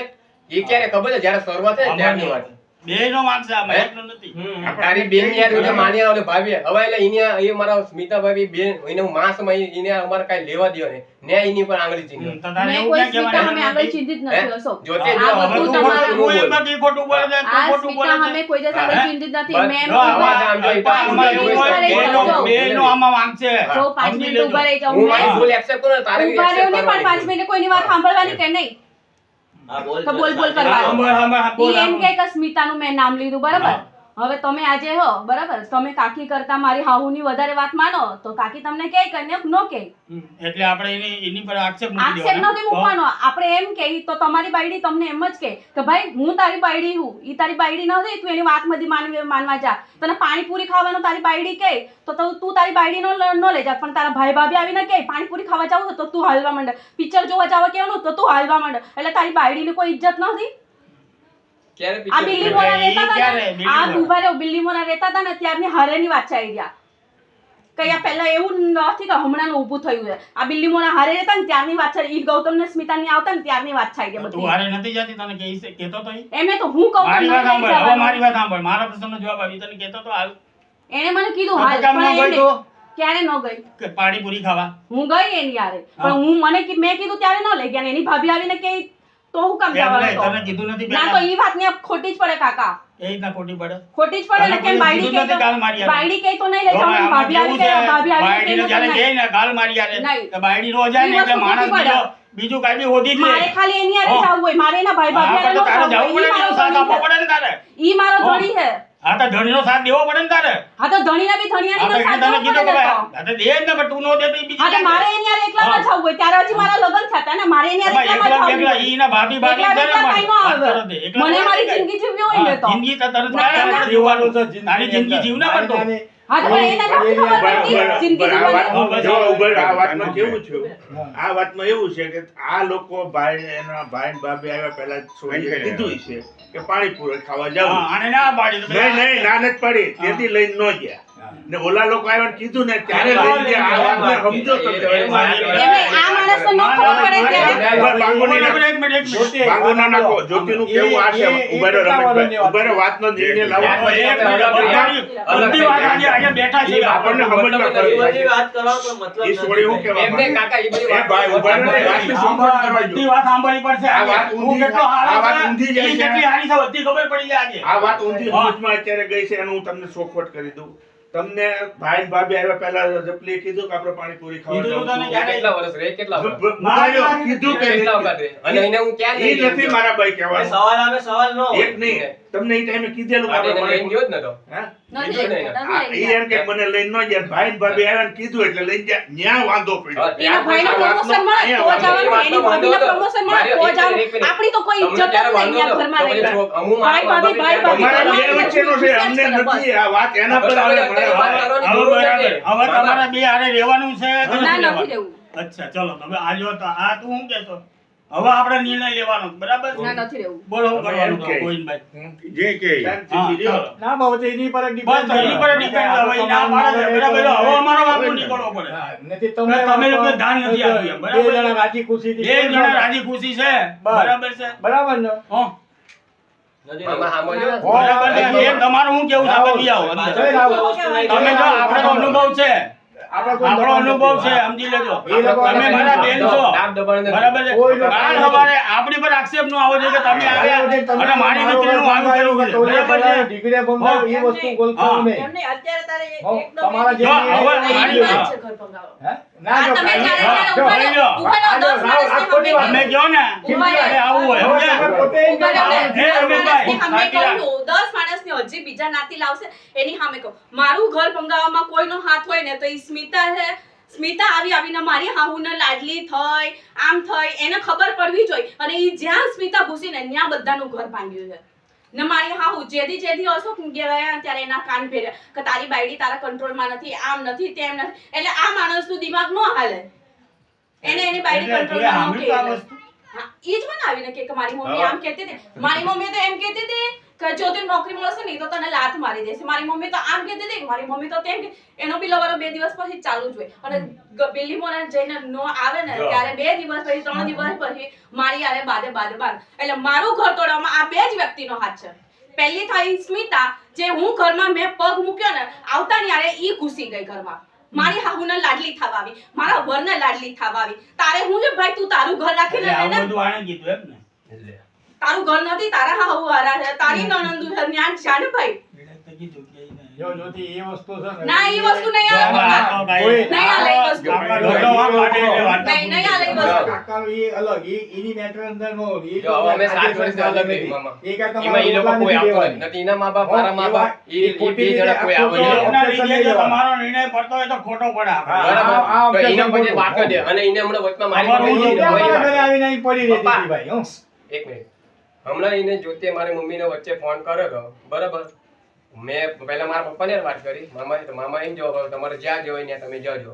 ઈ ક્યારે ખબર છે જ્યારે શરૂઆત થાય ને ત્યારની વાત બેયનો વાંક છે આમાં, હે? એકનો નથી. તારી બેન ની હારે હુજે માની હારે ભાભી હવે એટલે ઈને એ મારા સ્મિતા ભાભી બેન એને હું માં સમય ઈને અમારે કાઈ લેવા દ્યો ને ને એની પર આંગળી ચીંધ્યો તો તારે મેં એવું કોઈ ક્યાં સ્મિતા કહેવાનું સામે આગળ નથી? ચિંતિત હે? નથી અશોક જોતે આ જો હવે બધું તું તમારું તું એમ નથી ખોટું બોલે છે, તું આ ખોટું બોલે સ્મિતા છે. સામે કોઈ દિવસ આગળ ચિંતિત નથી બસ, મેં જો આમાં આમ જો ઈ તો આમાં એવું હોય, ઉભા રહી બેયનો- જાઓ. બેયનો આમાં વાંક છે. જો 5 સમજી મિનિટ લેજો. ઉભા રહી જાઓ હું મારી મેં ભૂલ એક્સેપ્ટ કરું ને તારે બી ઉભા રહ્યો accept નહીં પણ 5 કરવાની. મિનિટ કોઈની વાત સાંભળવાની કે નહીં હા, બોલ તો બોલ બોલ સાચી કરવા વાત. સાંભળ, સાંભળ, હા, બોલ, ઈ એમ સાંભળ. કે સ્મિતાનું મેં નામ લીધું બરાબર. હા. હવે તમે આજે હો બરાબર, તમે કાકી કરતા મારી હાહુની વધારે વાત માનો તો કાકી તમને કહે કે નો કહે. એટલે આપણે એની પર આક્ષેપ મૂકી આક્ષેપ દેવાનો. નથી મૂકવાનો. આપણે એમ કહે તો તમારી બાયડી તમને એમ જ કહે કે ભાઈ હું તારી બાયડી હું, ઈ તારી બાયડી નથી, તું એની વાત બધી માનવા જા. તને પાણીપુરી ખાવાનું તારી બાયડી કહે તો તું તારી બાયડી નો લઈ જા, પણ તારા ભાઈ ભાભી આવીને કહે પાણીપુરી ખાવા જાવ તો તું હાલવા માંડે, પિક્ચર જોવા જાવ કહેવાનું તો તું હાલવા માંડે. એટલે તારી બાયડીની કોઈ ઇજ્જત નથી. ક્યારે આ picture બિલ્લી જોવા? મોરા રહેતા હતા ક્યારે? ને, બિલ્લી આ મોરા? ઉભા રહ્યો, બિલ્લી મોરા રહેતા હતા ને ત્યારની હારેની વાત છે આઈડિયા. કઈ આ પહેલા એવું નથી કે હમણાં ઊભું થયું છે. આ બિલ્લી મોરા હારે રહેતા ને ત્યારની વાત છે. ઈ ગૌતમ ને સ્મિતા ની આવતા ને ત્યારની વાત છે આઈડિયા તું બધી. હારે નથી જતી, તને કહેતો તો ઈ? એમે તો હું કહું તો મારી વાત નથી સાંભળ, હવે જવાનું. મારી વાત સાંભળ, મારા પ્રશ્નનો જવાબ આવી, તને કહેતો તો હાલ એણે મને કીધું તો હાલ, કામ ન પણ ગઈ એણે તો? ક્યારે ન ગઈ. કે પાણીપુરી ખાવા હું ગઈ એની હારે, પણ હું મેં કીધું ત્યારે ન લઈ ગયા ને એની ભાભી આવીને કે તો હું કામ એમ નહીં, જવાનું તને તો? કીધું નથી ના તો પહેલા? ઈ વાત ને ખોટી જ પડે કાકા, એ રીતના ખોટી પડે. ખોટી જ પડે ને. તને કેમ કોઈ બાયડી કીધું કે નથી ગાળ મારી આવે? બાયડી કે તો નહીં લઈ જો જાવ, આમાં ભાભી આવી કેવું કે છે, ભાભી આવી બાયડીને કે જ્યારે કહે ને ગાળ મારી આવે, નહીં. તો બાયડી નો જાય ને ઈ એટલે વસ્તુ માણસ ખોટી પડે. બીજું કાંઈ બી હોધી જ લે. મારે ખાલી એની હારે હો. જવું હોય, મારે એના ભાઈ હા, ભાભી પણ હારે તો ન તારે જવું જવું હોય. પડે ને, સાથ આપવો પડે ને તારે. ઈ મારો હો. ધણી છે. હા, તો ધણીનો સાથ દેવો પડે ને તારે. હા તો ધણીને બી ધણિયાની હા, તો નો એટલે સાથ તને દેવો કીધું પડે કે ને તો. ભાઈ, હા, તો દે જ ને, પણ તું નો દે તો ઈ બીજી હા તો ક્યાં મારે જાય? એની હારે એકલામાં જવું હોય, ત્યારે હજી મારા લગ્ન થયા હતા ને, મારે એની હારે એમાં એકલામાં એકલા જવું એકલા ઈના ભાભી બાકી એકલા છે ને એકલા પણ. કાંઈ ન વાત આવે. કરો તે. એકલા મને એકલા મારી કાંઈ. જિંદગી જીવવી હોય ને હા, તો. જિંદગી તો તરત ના, તારે ના. જીવવાનું છે. જિંદગી તારી જિંદગી જીવ ને પણ તું. હા તો પણ એને નથી ખબર પડતી જિંદગી આ વાત જીવવાની. જો ઉભર આ વાતમાં કેવું છે, આ વાતમાં એવું છે કે આ લોકો ભાઈ એના ભાઈ ને ભાભી આવ્યા પહેલા છોડીએ કીધું છે કે પાણીપુરી ખાવા જાવ. હા, આને ના પાડી તો નહીં નહીં ના નથી પડી, તેથી લઈને ન ગયા. ને ઓલા લોકો આવ્યા ને કીધું ને ત્યારે લઈને ગયા. આ વાતને સમજો તમે. એમે આ માણસને ન ખબર પડે ત્યારે. ઉભા બાંગોની એક નાખો. મિનિટ, એક મિનિટ, એક મિનિટ. બાંગો ના નાખો. જ્યોતિનું કેવું આ છે. ઉભા રહો રમેશભાઈ, ઉભા રહો, વાતનો નિર્ણય લાવો. એક મિનિટ, બધી વાત આજે અહીંયા બેઠા છે. આપણને સમજવા પડે. એ બધી વાત કરવાનો કોઈ એ મતલબ છોડી હું નથી. કહેવા એમને માંગે? કાકા એ બધી એ વાત ભાઈ ઉભા રહો ને, વાતને સંપર્ક કરવા બધી જો. વાત સાંભળવી પડશે. આ વાત તું ઊંધી કેટલો હારો આ વાત છે, ઊંધી જાય ઈ છે. કેટલી હારી છે, બધી ખબર પડી જાય આજે. આ વાત ઊંધી હા. સમજમાં અત્યારે ગઈ છે એનું હું તમને ચોખવટ કરી દઉં. તમને ભાઈ ને ભાભી આવ્યા પહેલા જપલીએ કીધું કે આપણે પાણીપુરી ખાવા કીધું તો જાઉં તને છું. કેટલા વર્ષ રહે કેટલા વર્ષ ભાઈઓ કીધું કે કેટલા વખત રહે? અને એને હું ક્યાં એ લઈ નથી મારા ભાઈ એ કહેવાનું. સવાલ આવે સવાલ ન હોય. એક નહીં, તમને એ ટાઈમે કીધેલું કે માટે આપણે એને લઈને ગયો જ નતો. હા? નથી લઈ ગયા, આ નથી ઈ લઈ એમ કે મને લઈને ન ગયા. ભાઈ ને ભાભી આવ્યા ને કીધું એટલે લઈને ગયા. ન્યા વાંધો પડ્યો. હા, એના ભાઈનો આ વાતનો પ્રમોશન મળે તો અહીંયા જવાનું, એની ભાભીનો પ્રમોશન મળે તો જવાનું. આપણી તો કોઈ ઇજ્જત જ નહીં અહીંયા ઘરમાં રહી. ભાઈ ભાભી, ભાઈ ભાભી. અમારા બે વચ્ચેનો છે, અમને નથી. આ વાત એના પર આવે. મને હવે બરાબર. હવે તમારા બે હારે રહેવાનું છે કે ના નથી નથી રહેવાનું? રહેવું. અચ્છા, ચલો તમે આ લ્યો તો આ તું શું કહેતો? હવે આપણે નિર્ણય લેવાનો બરાબર? ના નથી રહેવું. બોલો શું તમે કરવાનું એમ કે. ગોવિંદભાઈ? જે કે હા, શાંતિથી રહ્યો. ચાલો. ના બાબત એની પર જ બસ તો એની પર depend છે. હવે ઈ ના પાડે છે, બરાબર? હવે અમારો વાંકો નીકળવો પડે. હા, નથી તમે લોકો ધ્યાન નથી આપ્યું એમ, બરાબર? બે જણા રાજી ખુશીથી બે જણા રાજી ખુશી છે, બરાબર છે? બરાબર ને હો, નથી આમાં સાંભળ્યો? બરાબર છે. એ તમારું શું કેવું છે? તમે આવો અંદર. તમે જો આપણો અનુભવ છે, આપણો અનુભવ છે, સમજી લેજો. એ લોકો તમે મારા બેન છો, દાબ દબાણ નથી. બરાબર છે? કોઈ લોકો કાલ સવારે આપણી પર આક્ષેપ ન આવો જોઈએ કે તમે આવ્યા અને મારી દીકરીનું આવું કર્યું છે. બરાબર છે? દીકરીએ બંગાળ એ વસ્તુ બોલતા નહીં. એમને અત્યારે તારે હો, એકદમ તમારા જો, હવે એની મારી વાત છે ઘર ભંગાવો. હે? ના આ જો તમે કાંઈ જ્યારે નહીં. જ્યારે જો, ઉભા રહો, જો. ઉભા રહો, 10 આ ખોટી વાત. તમે કહો ને કે આવું હોય, હવે સમજ્યા? તમે પોતે જ ઉભા રહો, જાણો. હે, રમેશભાઈ, 10 માણસની સામે સાચી કહું, 10 માણસની હજી બીજા નાતી લાવશે એની સામે કહું. મારું ઘર ભંગાવવામાં કોઈનો હાથ હોય ને તો ઈ સ્મિતા છે. સ્મિતા આવીને મારી હાહુને લાડલી થઈ, આમ થઈ, એને ખબર પડવી જોઈએ. અને ઈ જ્યાં સ્મિતા ઘૂસીને ત્યાં બધાનું ઘર ભાંગ્યું છે. ને મારી હાહુ જેદી અશોક ગયા ત્યારે એના કાન ભેર્યા કે તારી બાયડી તારા કંટ્રોલમાં નથી, આમ નથી, તેમ નથી. એટલે આ માણસનું દિમાગ ન હાલે. એને એની બાયડી એટલે તું એ કંટ્રોલમાં ન સાંભળ્યું આ કે. વસ્તુ? હા, ઈ જ મને આવીને કે મારી મમ્મી આમ કહેતી હતી. મારી મમ્મી તો એમ કહેતી હતી કે જો તને નોકરી મળશે ને તો તને લાત મારી દેશે. મારી મમ્મી તો આમ કહેતી હતી, મારી મમ્મી તો તેમ કે એનો બી લવારો 2 દિવસ પછી ચાલુ જ હોય. અને બિલ્લી મોના જઈને નો આવે ને ત્યારે 2 દિવસ પછી 3 દિવસ પછી મારી આરે બાદ. એટલે મારું ઘર તોડવામાં આ 2 જ વ્યક્તિનો હાથ છે. પહેલી થઈ સ્મિતા, જે હું ઘરમાં મેં પગ મૂક્યો ને આવતા ને યારે ઈ ઘૂસી ગઈ ઘરમાં. મારી હાહુને લાડલી થવા આવી, મારા વરને લાડલી થવા આવી. તારે હું છે ભાઈ, તું તારું ઘર રાખીને એટલે રહે આવું ને. બધું આણે કીધું એમ ને? તારું ઘર નથી, તારા હાહુ વાળા છે, તારી નણંદુ છે, ન્યા જ જા ને ભાઈ. એટલે તો કીધું કે એને જો જ્યોતિ એ વસ્તુ છે ને ના, એ વસ્તુ નહીં આવે. નહીં હાલે એ વસ્તુ. નહીં હાલે એ વસ્તુ. કાકાનું એ અલગ એની મેટર અંદર નો એ જો હવે અમે 7 વર્ષથી અલગ રહી મામા એ કાકા એમાં ઈ લોકો કોઈ આવતો નથી એના મા બાપ મારા મા બાપ એ બે જણા કોઈ આવે નહીં તમારો નિર્ણય પડતો હોય તો ખોટો પડે આપણે. બરાબર તો એના પછી વાત કરી દે અને એને હમણાં વચમાં મારી મમ્મી ઘરે આવીને અહીં પડી રહેતી હતી ભાઈ હો. એક મિનિટ હમણાં એને જોતે મારી મમ્મીને વચ્ચે ફોન કર્યો હતો બરાબર મેં પહેલા મારા પપ્પાને વાત કરી મામા એમ જવાબ આવ્યો તમારે જ્યાં જવાય ત્યાં તમે જજો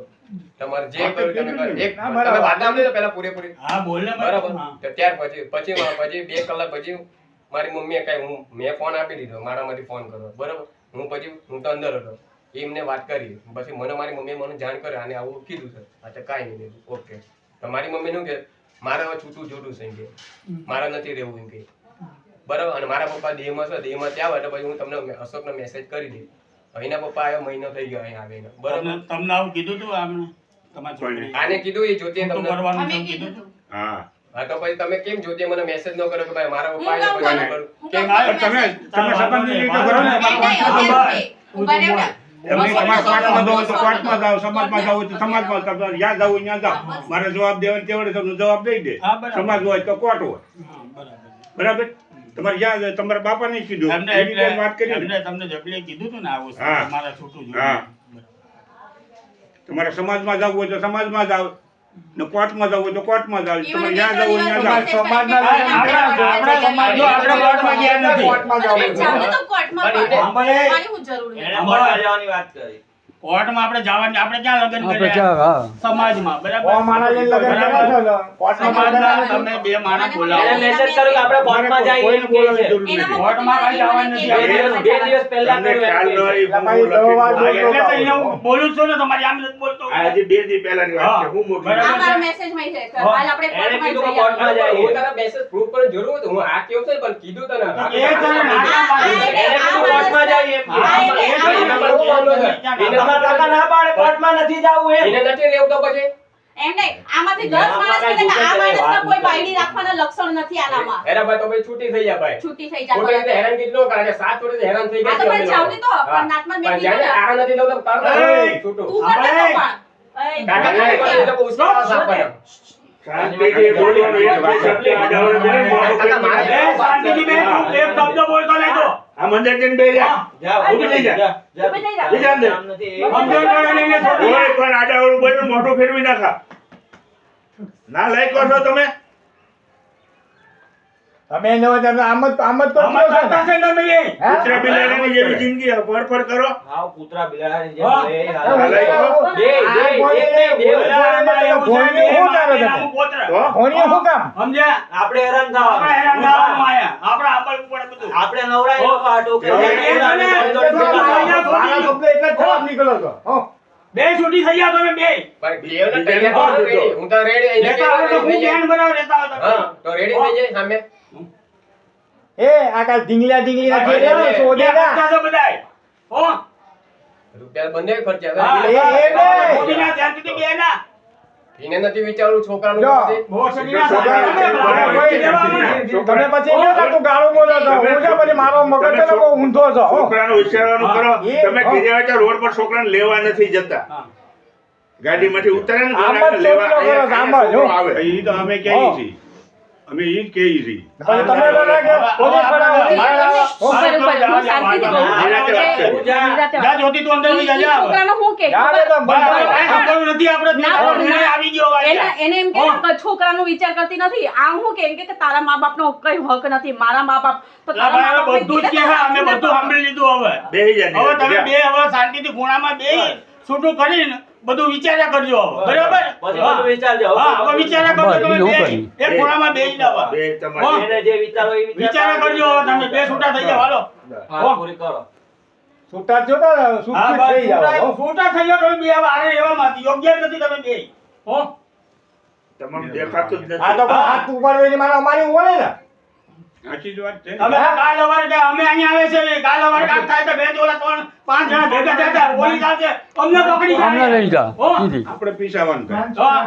તમારે જે કર્યું તમે કરો એક તમે વાત સાંભળી તો પહેલા પૂરેપૂરી હા બોલ ને બરાબર તો ત્યાર પછી 2 કલાક પછી મારી મમ્મીએ મેં ફોન આપી દીધો મારામાંથી ફોન કર્યો બરાબર હું તો અંદર હતો એમને વાત કરી પછી મને મારી મમ્મીએ મને જાણ કરે આને આવું કીધું છે અચ્છા કાંઈ નહીં ઓકે તો મારી મમ્મી નું કે મારે હવે છૂટું જોડું છે એમ કે મારે નથી રહેવું એમ કે બરાબર અને મારા પપ્પા દેહમાં છે દેહમાં ત્યાં આવે પછી હું તમને અશોકને મેસેજ કરી દઈશ અહીંના પપ્પા આવ્યો મહિનો થઈ ગયો અહીં આવીને બરાબર તમને આવું કીધું તું આમને તમારી છોકરીએ? આને કીધું એ જ્યોતિએ શું તમને કરવાનું અમે છે કીધું કીધું? હતું. હા હા તો પછી તમે કેમ જ્યોતિએ મને મેસેજ ન કર્યો કે ભાઈ મારા હું પપ્પા કામ આવ્યા કરું? પછી કરું હું કેમ કામ તમે કરું? તમે સંબંધની રીતે કરો ને નહીં, નહીં, ઓકે. ઉભા રહો ને. એમને તમારે કોર્ટમાં જવું તો કોર્ટમાં જાઓ, સમાજમાં જવું હોય તો સમાજમાં, તમારે જ્યાં જવું હોય ત્યાં જાઓ. મારે જવાબ દેવાનો તેવડે તમને જવાબ દઈ દે. હા, બરાબર. સમાજ હોય તો કોર્ટ હોય. હા, બરાબર. બરાબર? તમારે જ્યાં તમારા બાપાને કીધું એમને એની રીતે વાત કરી ને. એમને તમને જબલીએ કીધું તું ને આવું છે, હા. તમારે છૂટું જોવું. હા. તમારે સમાજમાં જવું હોય તો સમાજમાં જાઓ ને કોર્ટમાં જવું હોય તો કોર્ટમાં જાઓ. તમારે જ્યાં જવું હોય ત્યાં જાઓ. આપણા સમાજ જો આપણે કોર્ટમાં ગયા નથી. અમે જાઓ તો કોર્ટમાં પણ પણ. અમારે મારી હું જરૂર એને નહીં. કોર્ટમાં જવાની વાત કરી કોર્ટમાં આપણે જવાની, આપણે ક્યાં લગ્ન આપણે કર્યા? ક્યાં હા સમાજમાં, બરાબર? ઓ મારા લઈને લગ્ન કર્યા છો ને કોર્ટમાં સમાજના તમે બે માણસ એને બોલાવો. મેસેજ કર્યો કે આપણે કોર્ટમાં જાય એમ કહે છે એનામાં કોર્ટમાં કાંઈ જવાનું નથી. બે દિવસ પહેલા તમને કર્યું એમ ખ્યાલ કહે છે. ન હોય, હું તમારી લખીને દવા એટલે તો અહીંયા હું બોલું જ છું ને, તમારી આમ નથી બોલતો. આ હજી 2 દી પહેલાની વાત છે હું મોકલી બરાબર. આ મારા મેસેજમાં છે કે હાલ આપણે એને કોર્ટમાં કીધું કે જઈએ. કોર્ટમાં જાય હું તારા મેસેજ પ્રૂફ પર જરૂર હોય તો હું આ કેવું છે પણ કીધું તને એ છે ને, નાના માણસ. એને કીધું કોર્ટમાં જાય એમ કહે. એના પર હું વાંધો છે એને તમારા કાકા ના પાડે કોર્ટમાં નથી જવું એમ એને નથી રહેવું તો પછી એમ નહીં, આમાંથી 10 માણસ કહે કે આ માણસના કોઈ બાયડી રાખવાના લક્ષણ નથી આનામાં. એના ભાઈ તો પછી છૂટી થઈ જાય ભાઈ છૂટી થઈ જાય. ખોટી રીતે હેરાન કેટલો કરે 7 વર્ષથી હેરાન થઈ આ તો ગયા પણ જાવની તો પણ નાટમાં મેં પણ કીધું જ્યારે ને. આ નથી તો તાર છૂટું તું કરતો તો પણ. કાકા એ, કાકા એ લોકો ઉશ્કેરાવ આપવાના શાંતિથી બોલવાનું, એક વાત શબ્દ આડાવડો બોલે, મોઢું કાકા મારે એ શાંતિથી બે તું એક શબ્દ બોલતો નહીં તો. આ મંદિર જઈને બેસી જા. જાઓ ઊભી થઈ જા. ઊભી થઈ જા. બીજા અંદર. કામ નથી. સમજો તો લઈને છોડી દે. કોઈ પણ આડાવડું બોલ્યું મોઢું ફેરવી નાખા. ના લાયકો છો તમે? તમે એને હવે તમે આમ જ તો આમાં કહો છો કરતા ને છે ને તમે એ. કૂતરા બિલાડીની જેવી જિંદગી ફરફર કરો. હાવ કૂતરા બિલાડાની જેમ હા. હોય, એ હા, હાલ. લાયકો. બે, એક નહીં, બે. આમાં એવું છે ભોંયનું કે શું કરે એના તમે? પોતરા. તો? ભોંયનું શું કામ સમજ્યા? આપણે હેરાન આપણે હેરાન થવાનું થવાનું આયા. આપણે આંબળ પડે બધું. આપણે નવરાય લોકો આટો કે એ તને- મારા શબ્દ એટલે જ ખરાબ નીકળો છો હો. બે છૂટી થઈ ગયા તમે બે. પણ દેવને તૈયાર કરો ready. હું તો ready એને લેતા આવો તો હું થઈ જાય. બેન બનાવ લેતા આવો તમે. હા તો ready થઈ જાય સામે એ આ કાલ ઢીંગલા ઢીંગલી ના ઘેરે ને શોધે ના બધા તો બધાય. હો? રૂપિયા બંને ખર્ચા હા, હવે. એ નહીં. ખોટીના શાંતિથી બે ના. એને નથી વિચારવું છોકરાનું જો. પછી. બહુ સડીના સાથે તમે કોઈ દેવાનું ને. તમે પછી કેમ તું ગાળું બોલો છો હું છે પછી મારો મગજ છે ને બહુ ઊંધો છો હો. છોકરાનું ઉછેરવાનું કરો. એ, તમે કીધા હોય તો રોડ પર છોકરાને લેવા નથી જતા. હા. ગાડીમાંથી ઉતારે ને આમ જ છોકરાને લેવા છોકરો કરો, આમ જ, હો. આવે. ઈ તો અમે કહીએ છીએ. અમે ઈ જ કહીએ છીએ. પછી તમે તો ના કે પોલીસ વાળા હું શાંતિથી કહું. નિરાંતે વાત કરી. નિરાંતે વાત. જા જ્યોતિ તું અંદર લઈ જા, જા. છોકરાનું શું કે યાર એ તો બરાબર, કાંઈ સાંભળવું નથી આપણે. ના, આપણો નિર્ણય આવી ગયો હવે. એને એમ કે છોકરાનો વિચાર કરતી નથી. આ હું કેમ કે તારા મા બાપનો કઈ હક નથી. મારા મા બાપ તો લા તારા ભાઈ, મા હવે બધું જ કે છે, અમે બધું સાંભળી લીધું હવે. બેહી જા, હવે તમે જા. બે હવે શાંતિથી ખૂણામાં બેહી છૂટું કરીને બધું વિચાર્યા કરજો હવે. બરાબર? પછી બધું વિચારજો. હા, હવે વિચાર્યા કરજો તમે બસ, બે. બીજું એક ખૂણામાં બેહી જાવ. બે તમારે. એને જે વિચારો એ વિચાર્યા કરજો હવે તમે બે છૂટા થઈ જાવ. હાલો. વાત પૂરી કરો. છૂટા છો તો હા, સુખી બસ થઈ જાવ હો. છૂટા થઈ જાવ તમે બે. હવે આને એવામાં યોગ્ય જ નથી તમે બે. હો? તમારું દેખાતું જ આ તો નથી. કોઈ હાથ ઉપર વેલી મારા અમારી બોલે ને સાચી જ વાત છે ને. તમે કાલ સવારે કે અમે અહીંયા આવે છે કાલ સવારે કાંઈક થાય તો બે જોડા 3-5 જણા ભેગા થયા હતા. પોલીસ આવશે અમને પકડી અમને જાય. લઈ જા હો? સીધી આપણે પીસાવાનું થાય. હા.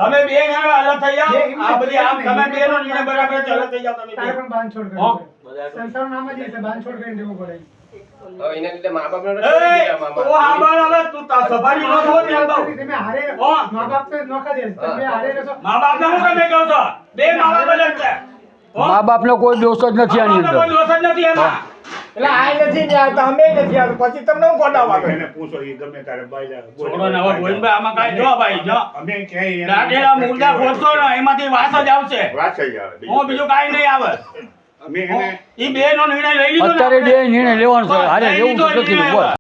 તમે બે જણા અલગ થઈ જાઓ. આ બધી આમ તમે બે નો નિર્ણય બરાબર છે, અલગ થઈ જાઓ તમે બે. હો? બધા હવે એના લીધે મા બાપને એ, તું આ બાર હવે તું સફારી નો થો ને આમ તો. મા બાપને હું તમે કહો છો? બે મા બાપ જ છે. મા બાપનો કોઈ દોષ જ નથી આની મા બાપનો અંદર. કોઈ દોષ જ નથી એમાં. એટલે આ નથી ને આવતા અમે નથી આવતા પછી તમને હું ગોડાવા કરું? એને પૂછો એ ગમે તારે બાયલા બોલે. છોડો ને હવે ગોવિંદભાઈ આમાં કાંઈ જો ભાઈ જો. અમે ક્યાંય એને- દાઢેલા મુર્દા ખોદશો ને એમાંથી વાસ જ આવશે. વાત થઈ આવે હું બીજું કાંઈ નહીં આવે. અમે એને ઈ બે નો નિર્ણય લઈ લીધો ને અત્યારે આપણે. બે નિર્ણય લેવાનો છે. હારે લઈ લેવું લીધો તો નથી નિર્ણય બોલ. હવે.